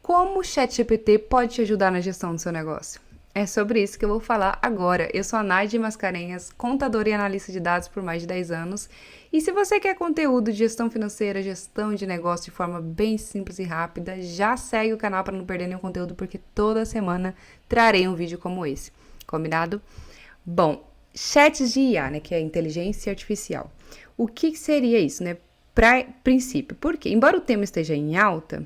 Como o ChatGPT pode te ajudar na gestão do seu negócio? É sobre isso que eu vou falar agora. Eu sou a Nádia Mascarenhas, contadora e analista de dados por mais de 10 anos. E se você quer conteúdo de gestão financeira, gestão de negócio de forma bem simples e rápida, já segue o canal para não perder nenhum conteúdo, porque toda semana trarei um vídeo como esse. Combinado? Bom, chats de IA, né, que é inteligência artificial. O que seria isso, né? Para princípio, porque embora o tema esteja em alta,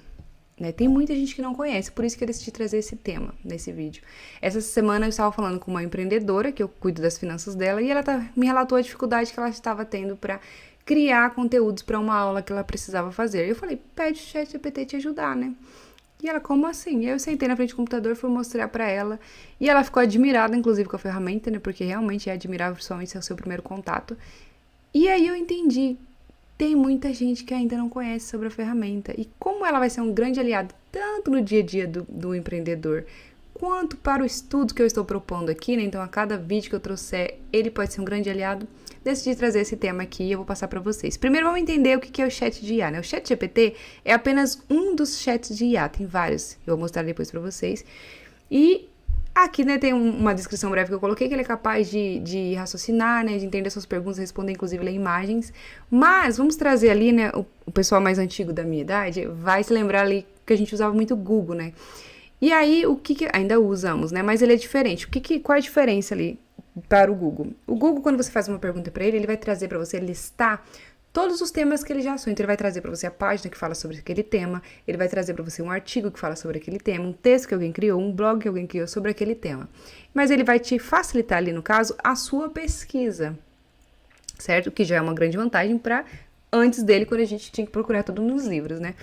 né, tem muita gente que não conhece, por isso que eu decidi trazer esse tema nesse vídeo. Essa semana eu estava falando com uma empreendedora, que eu cuido das finanças dela, e ela me relatou a dificuldade que ela estava tendo para criar conteúdos para uma aula que ela precisava fazer. Eu falei, pede o ChatGPT te ajudar, né? E ela, como assim? Eu sentei na frente do computador, fui mostrar para ela, e ela ficou admirada, inclusive, com a ferramenta, né? Porque realmente é admirável, principalmente se é o seu primeiro contato. E aí eu entendi. Tem muita gente que ainda não conhece sobre a ferramenta. E como ela vai ser um grande aliado, tanto no dia a dia do empreendedor, quanto para o estudo que eu estou propondo aqui, né? Então, a cada vídeo que eu trouxer, ele pode ser um grande aliado. Decidi trazer esse tema aqui e eu vou passar para vocês. Primeiro, vamos entender o que é o chat de IA, né? O chat GPT é apenas um dos chats de IA, tem vários. Eu vou mostrar depois para vocês. E aqui, né, tem uma descrição breve que eu coloquei, que ele é capaz de raciocinar, né, de entender suas perguntas, responder, inclusive, ler imagens. Mas vamos trazer ali, né, o pessoal mais antigo da minha idade vai se lembrar ali que a gente usava muito o Google, né? E aí, o que ainda usamos, né? Mas ele é diferente. Qual é a diferença ali para o Google? O Google, quando você faz uma pergunta para ele vai trazer para você listar todos os temas que ele já assunto. Ele vai trazer para você a página que fala sobre aquele tema, ele vai trazer para você um artigo que fala sobre aquele tema, um texto que alguém criou, um blog que alguém criou sobre aquele tema. Mas ele vai te facilitar ali, no caso, a sua pesquisa, certo? Que já é uma grande vantagem para antes dele, quando a gente tinha que procurar tudo nos livros, né?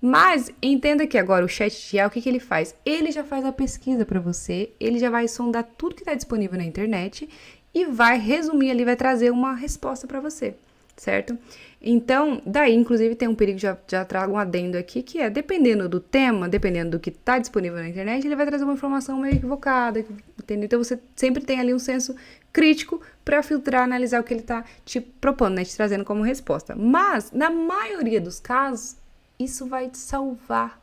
Mas entenda que agora o chat de IA, o que ele faz? Ele já faz a pesquisa para você, ele já vai sondar tudo que está disponível na internet e vai resumir ali, vai trazer uma resposta para você, certo? Então, daí, inclusive, tem um perigo, já trago um adendo aqui, que é, dependendo do tema, dependendo do que está disponível na internet, ele vai trazer uma informação meio equivocada, entendeu? Então, você sempre tem ali um senso crítico para filtrar, analisar o que ele está te propondo, né? Te trazendo como resposta. Mas, na maioria dos casos, isso vai te salvar,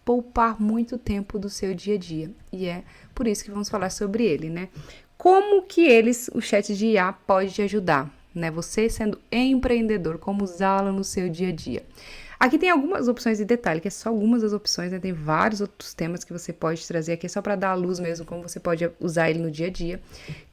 poupar muito tempo do seu dia a dia. E é por isso que vamos falar sobre ele, né? Como que o chat de IA pode te ajudar, né? Você sendo empreendedor, como usá-lo no seu dia a dia. Aqui tem algumas opções de detalhe, que é só algumas das opções, né? Tem vários outros temas que você pode trazer aqui, só para dar a luz mesmo, como você pode usar ele no dia a dia.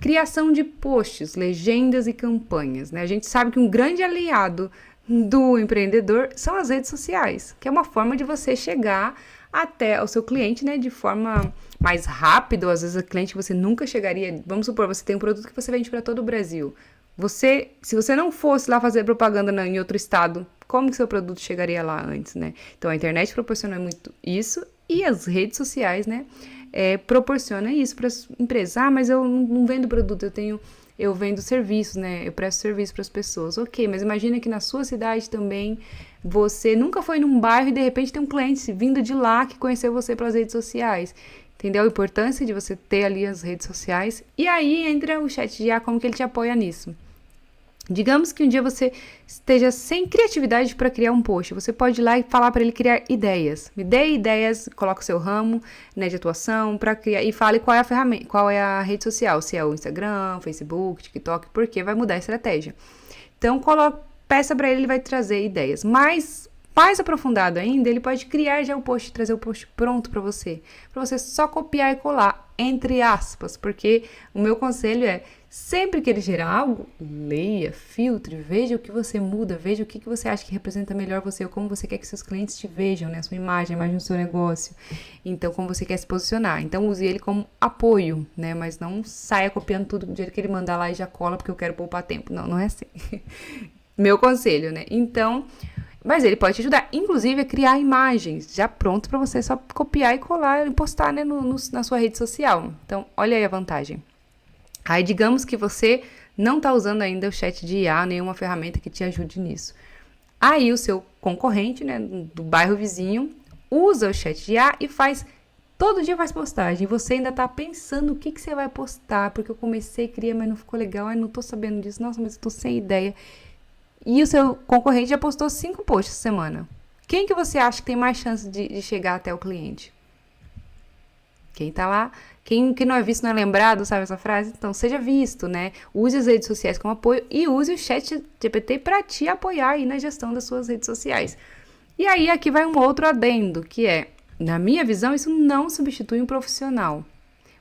Criação de posts, legendas e campanhas, né? A gente sabe que um grande aliado do empreendedor são as redes sociais, que é uma forma de você chegar até o seu cliente, né, de forma mais rápida, ou às vezes o cliente que você nunca chegaria. Vamos supor, você tem um produto que você vende para todo o Brasil. Se você não fosse lá fazer propaganda em outro estado, como que seu produto chegaria lá antes, né? Então a internet proporciona muito isso e as redes sociais, né, proporciona isso para as empresas. Ah, mas eu não vendo produto, eu vendo serviços, né? Eu presto serviço para as pessoas. Ok, mas imagina que na sua cidade também você nunca foi num bairro e de repente tem um cliente vindo de lá que conheceu você pelas redes sociais. Entendeu? A importância de você ter ali as redes sociais. E aí entra o chat de IA, como que ele te apoia nisso. Digamos que um dia você esteja sem criatividade para criar um post. Você pode ir lá e falar para ele criar ideias. Me dê ideias, coloque o seu ramo, né, de atuação para criar e fale qual é a ferramenta, qual é a rede social, se é o Instagram, Facebook, TikTok, porque vai mudar a estratégia. Então, peça para ele vai trazer ideias. Mas mais aprofundado ainda, ele pode criar já o post, trazer o post pronto para você só copiar e colar, entre aspas, porque o meu conselho é, sempre que ele gerar algo, leia, filtre, veja o que você muda, veja o que você acha que representa melhor você, ou como você quer que seus clientes te vejam, né, a sua imagem, a imagem do seu negócio, então como você quer se posicionar, então use ele como apoio, né, mas não saia copiando tudo do jeito que ele mandar lá e já cola porque eu quero poupar tempo, não é assim, meu conselho, né, então... Mas ele pode te ajudar, inclusive, a criar imagens já pronto para você só copiar e colar e postar, né, na sua rede social. Então, olha aí a vantagem. Aí, digamos que você não está usando ainda o chat de IA, nenhuma ferramenta que te ajude nisso. Aí, o seu concorrente, né, do bairro vizinho, usa o chat de IA e todo dia faz postagem. E você ainda está pensando o que você vai postar, porque eu comecei a criar, mas não ficou legal, não estou sabendo disso, nossa, mas eu estou sem ideia. E o seu concorrente já postou 5 posts essa semana. Quem que você acha que tem mais chance de chegar até o cliente? Quem tá lá, quem não é visto não é lembrado, sabe essa frase? Então, seja visto, né? Use as redes sociais como apoio e use o chat GPT para te apoiar aí na gestão das suas redes sociais. E aí, aqui vai um outro adendo, que é, na minha visão, isso não substitui um profissional.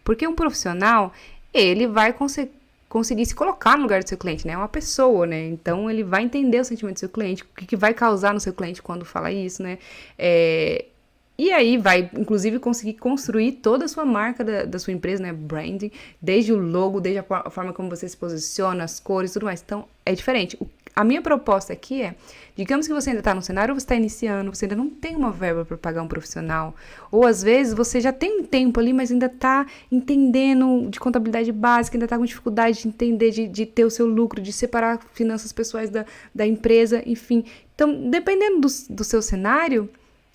Porque um profissional, ele vai conseguir se colocar no lugar do seu cliente, né? É uma pessoa, né? Então, ele vai entender o sentimento do seu cliente, o que vai causar no seu cliente quando fala isso, né? E aí vai, inclusive, conseguir construir toda a sua marca da sua empresa, né? Branding, desde o logo, desde a forma como você se posiciona, as cores e tudo mais. Então, é diferente. A minha proposta aqui é, digamos que você ainda está no cenário, você está iniciando, você ainda não tem uma verba para pagar um profissional. Ou, às vezes, você já tem um tempo ali, mas ainda está entendendo de contabilidade básica, ainda está com dificuldade de entender, de ter o seu lucro, de separar finanças pessoais da empresa, enfim. Então, dependendo do seu cenário,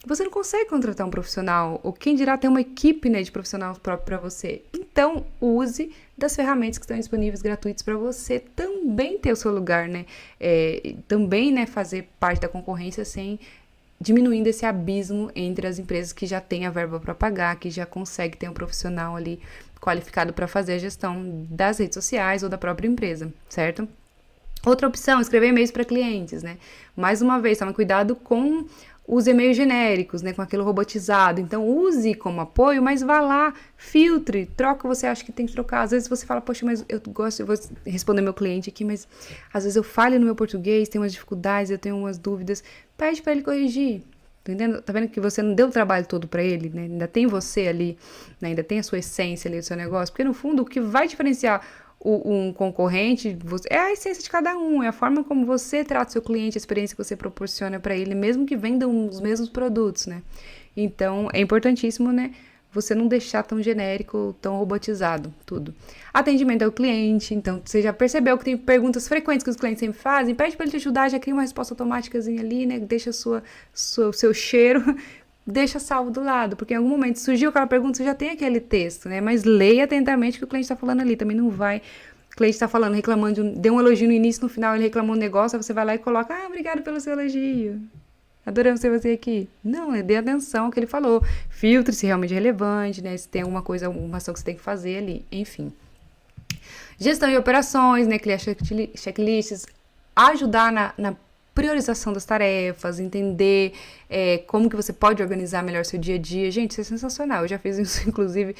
você não consegue contratar um profissional, ou quem dirá ter uma equipe, né, de profissional próprio para você. Então, use das ferramentas que estão disponíveis gratuitas para você também ter o seu lugar, né? Também, né, fazer parte da concorrência sem diminuindo esse abismo entre as empresas que já têm a verba para pagar, que já consegue ter um profissional ali qualificado para fazer a gestão das redes sociais ou da própria empresa, certo? Outra opção, escrever e-mails para clientes, né? Mais uma vez, tome cuidado com os e-mails genéricos, né, com aquilo robotizado. Então, use como apoio, mas vá lá, filtre, troca o que você acha que tem que trocar. Às vezes você fala, poxa, mas eu vou responder meu cliente aqui, mas às vezes eu falho no meu português, tenho umas dificuldades, eu tenho umas dúvidas. Pede para ele corrigir. Tá entendendo? Tá vendo que você não deu o trabalho todo para ele, né? Ainda tem você ali, né? Ainda tem a sua essência ali do seu negócio. Porque, no fundo, o que vai diferenciar um concorrente é a essência de cada um, é a forma como você trata o seu cliente, a experiência que você proporciona para ele, mesmo que vendam os mesmos produtos, né? Então, é importantíssimo, né? Você não deixar tão genérico, tão robotizado, tudo. Atendimento ao cliente, então, você já percebeu que tem perguntas frequentes que os clientes sempre fazem, pede para ele te ajudar, já cria uma resposta automáticazinha ali, né? Deixa seu cheiro, deixa salvo do lado, porque em algum momento surgiu aquela pergunta, você já tem aquele texto, né? Mas leia atentamente o que o cliente está falando ali, também não vai... O cliente está falando, reclamando, deu um elogio no início, no final ele reclamou um negócio, aí você vai lá e coloca, obrigado pelo seu elogio, adoramos ter você aqui. Não, dê atenção ao que ele falou, filtre se realmente é relevante, né? Se tem alguma coisa, alguma ação que você tem que fazer ali, enfim. Gestão de operações, né? Criar checklists, ajudar na priorização das tarefas, entender como que você pode organizar melhor seu dia a dia. Gente, isso é sensacional. Eu já fiz isso, inclusive,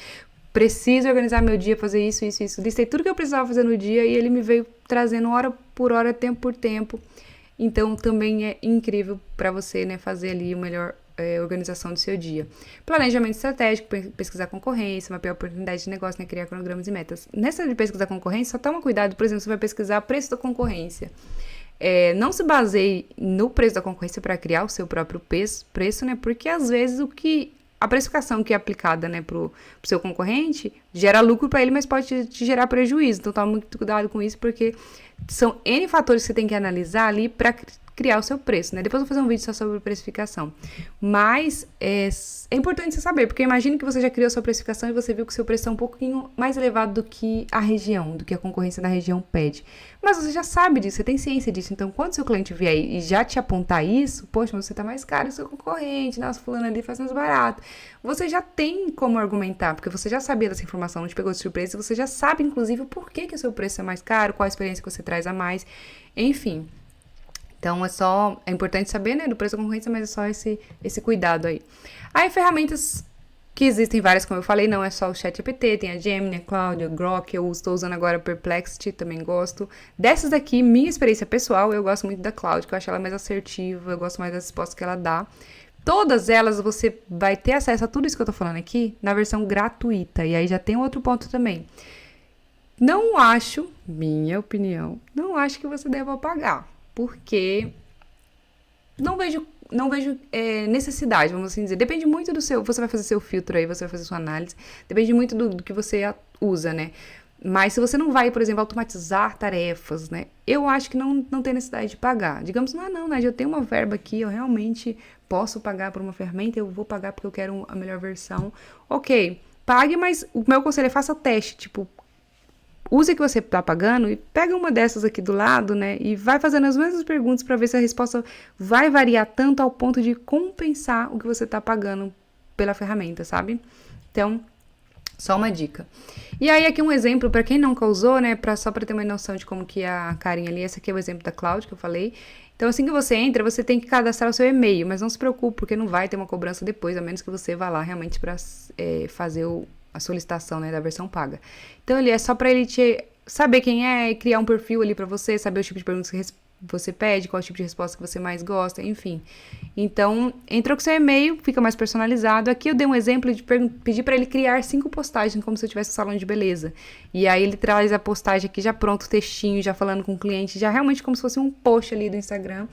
preciso organizar meu dia, fazer isso. Listei tudo que eu precisava fazer no dia e ele me veio trazendo hora por hora, tempo por tempo. Então, também é incrível para você, né, fazer ali o melhor organização do seu dia. Planejamento estratégico, pesquisar concorrência, mapear oportunidades de negócio, né, criar cronogramas e metas. Nessa de pesquisar concorrência, só toma cuidado, por exemplo, você vai pesquisar preço da concorrência. Não se baseie no preço da concorrência para criar o seu próprio preço, né? Porque às vezes a precificação que é aplicada, né, pro seu concorrente gera lucro para ele, mas pode te gerar prejuízo. Então, toma muito cuidado com isso, porque são N fatores que você tem que analisar ali para criar o seu preço, né? Depois eu vou fazer um vídeo só sobre precificação. Mas é importante você saber, porque imagine que você já criou a sua precificação e você viu que o seu preço é um pouquinho mais elevado do que a região, do que a concorrência da região pede. Mas você já sabe disso, você tem ciência disso. Então, quando seu cliente vier e já te apontar isso, poxa, mas você tá mais caro que o seu concorrente, nossa, fulano ali faz mais barato. Você já tem como argumentar, porque você já sabia dessa informação, não te pegou de surpresa, você já sabe, inclusive, o porquê que o seu preço é mais caro, qual a experiência que você traz a mais, enfim. Então, é importante saber, né, do preço da concorrência, mas é só esse cuidado aí. Aí, ferramentas que existem várias, como eu falei, não é só o ChatGPT, tem a Gemini, a Claude, a Grok, eu estou usando agora a Perplexity, também gosto. Dessas daqui, minha experiência pessoal, eu gosto muito da Claude, que eu acho ela mais assertiva, eu gosto mais das respostas que ela dá. Todas elas você vai ter acesso a tudo isso que eu tô falando aqui na versão gratuita, e aí já tem outro ponto também. Não acho, minha opinião, não acho que você deva pagar, porque não vejo necessidade, vamos assim dizer. Depende muito do seu... Você vai fazer seu filtro aí, você vai fazer sua análise. Depende muito do que você usa, né? Mas se você não vai, por exemplo, automatizar tarefas, né? Eu acho que não tem necessidade de pagar. Digamos, não, Nádia, eu tenho uma verba aqui, eu realmente posso pagar por uma ferramenta, eu vou pagar porque eu quero a melhor versão. Ok, pague, mas o meu conselho é faça teste, tipo, use o que você está pagando e pega uma dessas aqui do lado, né? E vai fazendo as mesmas perguntas para ver se a resposta vai variar tanto ao ponto de compensar o que você está pagando pela ferramenta, sabe? Então, Só uma dica. E aí, aqui um exemplo, para quem nunca usou, né, só para ter uma noção de como que é a carinha ali, esse aqui é o exemplo da Cloud que eu falei. Então, assim que você entra, você tem que cadastrar o seu e-mail, mas não se preocupe, porque não vai ter uma cobrança depois, a menos que você vá lá realmente para fazer a solicitação, né, da versão paga. Então, ele é só para ele saber quem é e criar um perfil ali para você, saber o tipo de perguntas que você pede, qual é o tipo de resposta que você mais gosta, enfim. Então, entrou com seu e-mail, fica mais personalizado. Aqui eu dei um exemplo de pedir para ele criar 5 postagens, como se eu tivesse um salão de beleza. E aí ele traz a postagem aqui já pronto, o textinho, já falando com o cliente, já realmente como se fosse um post ali do Instagram.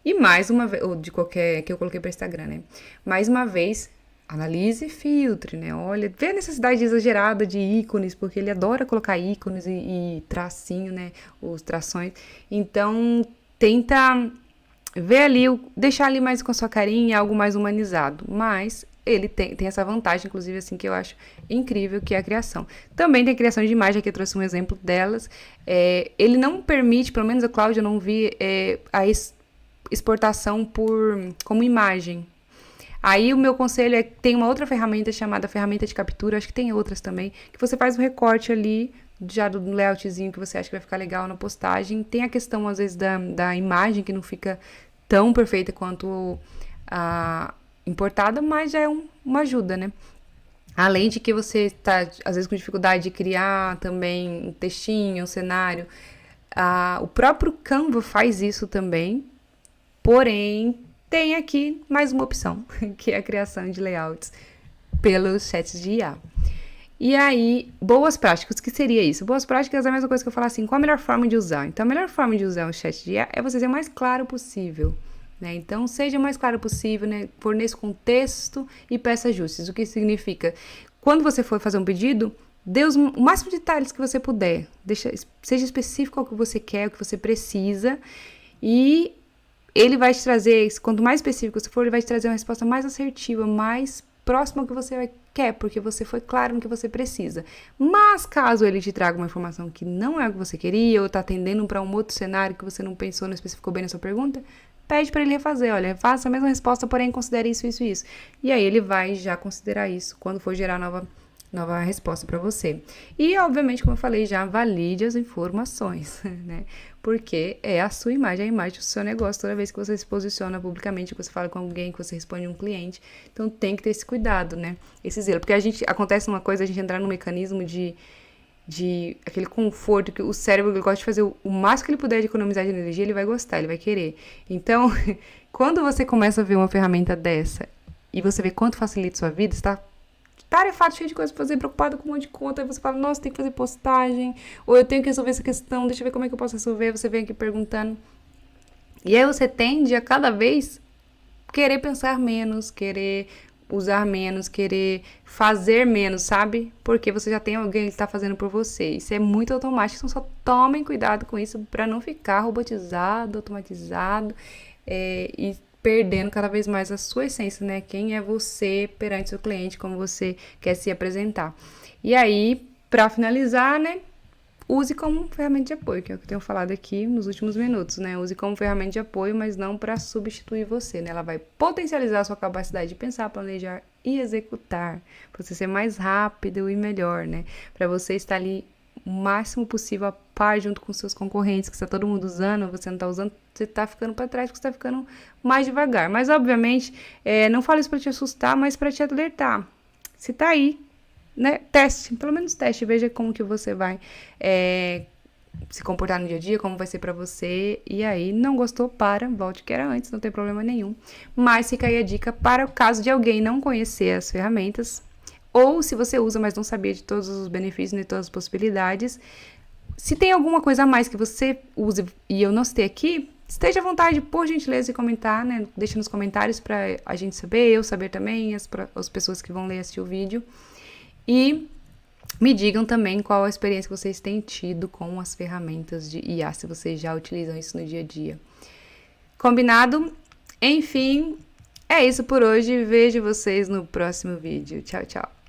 E mais uma vez, ou de qualquer, que eu coloquei para Instagram, né? Mais uma vez, analise e filtre, né? Olha, vê a necessidade exagerada de ícones, porque ele adora colocar ícones e tracinho, né? Os trações. Então, tenta ver ali, deixar ali mais com a sua carinha, algo mais humanizado. Mas ele tem essa vantagem, inclusive, assim, que eu acho incrível, que é a criação. Também tem a criação de imagem, aqui eu trouxe um exemplo delas. Ele não permite, pelo menos a Cláudia, eu não vi a exportação como imagem. Aí o meu conselho é que tem uma outra ferramenta chamada ferramenta de captura, acho que tem outras também, que você faz um recorte ali, já do layoutzinho que você acha que vai ficar legal na postagem. Tem a questão, às vezes, da imagem, que não fica tão perfeita quanto a importada, mas já é uma ajuda, né? Além de que você está, às vezes, com dificuldade de criar também um textinho, um cenário. O próprio Canva faz isso também, porém, tem aqui mais uma opção, que é a criação de layouts pelos chats de IA. E aí, boas práticas, o que seria isso? Boas práticas é a mesma coisa que eu falar assim, qual a melhor forma de usar? Então, a melhor forma de usar o chat de IA é você ser o mais claro possível, né? Então, seja o mais claro possível, né? Forneça contexto e peça ajustes. O que significa? Quando você for fazer um pedido, dê o máximo de detalhes que você puder. Seja específico ao que você quer, ao que você precisa. E ele vai te trazer, quanto mais específico você for, ele vai te trazer uma resposta mais assertiva, mais próxima ao que você quer, porque você foi claro no que você precisa. Mas caso ele te traga uma informação que não é o que você queria, ou está atendendo para um outro cenário que você não pensou, não especificou bem na sua pergunta, pede para ele refazer. Olha, faça a mesma resposta, porém considere isso, isso e isso. E aí ele vai já considerar isso quando for gerar nova resposta para você. E, obviamente, como eu falei, já valide as informações, né? Porque é a sua imagem, a imagem do seu negócio, toda vez que você se posiciona publicamente, que você fala com alguém, que você responde um cliente. Então, tem que ter esse cuidado, né? Esse zelo. Porque acontece uma coisa, a gente entrar num mecanismo de aquele conforto, que o cérebro gosta de fazer o máximo que ele puder de economizar de energia, ele vai gostar, ele vai querer. Então, quando você começa a ver uma ferramenta dessa e você vê quanto facilita a sua vida, você tá tarefado, cheio de coisa pra fazer, preocupado com um monte de conta, aí você fala, nossa, tem que fazer postagem, ou eu tenho que resolver essa questão, deixa eu ver como é que eu posso resolver, você vem aqui perguntando. E aí você tende a cada vez querer pensar menos, querer usar menos, querer fazer menos, sabe? Porque você já tem alguém que está fazendo por você. Isso é muito automático, então só tomem cuidado com isso para não ficar robotizado, automatizado e perdendo cada vez mais a sua essência, né? Quem é você perante seu cliente, como você quer se apresentar. E aí, para finalizar, né? Use como ferramenta de apoio, que é o que eu tenho falado aqui nos últimos minutos, né? Use como ferramenta de apoio, mas não para substituir você, né? Ela vai potencializar a sua capacidade de pensar, planejar e executar, para você ser mais rápido e melhor, né? Para você estar ali o máximo possível a par junto com seus concorrentes, que está todo mundo usando, você não está usando, você está ficando para trás, porque você está ficando mais devagar. Mas, obviamente, não falo isso para te assustar, mas para te alertar. Se tá aí, né? Teste, pelo menos teste, veja como que você vai se comportar no dia a dia, como vai ser pra você, e aí, não gostou, volte que era antes, não tem problema nenhum. Mas fica aí a dica para o caso de alguém não conhecer as ferramentas, ou se você usa, mas não sabia de todos os benefícios e todas as possibilidades. Se tem alguma coisa a mais que você use e eu não citei aqui, esteja à vontade, por gentileza, de comentar, né? Deixa nos comentários pra a gente saber, eu saber também, as pessoas que vão ler e assistir o vídeo. E me digam também qual a experiência que vocês têm tido com as ferramentas de IA, se vocês já utilizam isso no dia a dia. Combinado? Enfim, é isso por hoje. Vejo vocês no próximo vídeo. Tchau, tchau.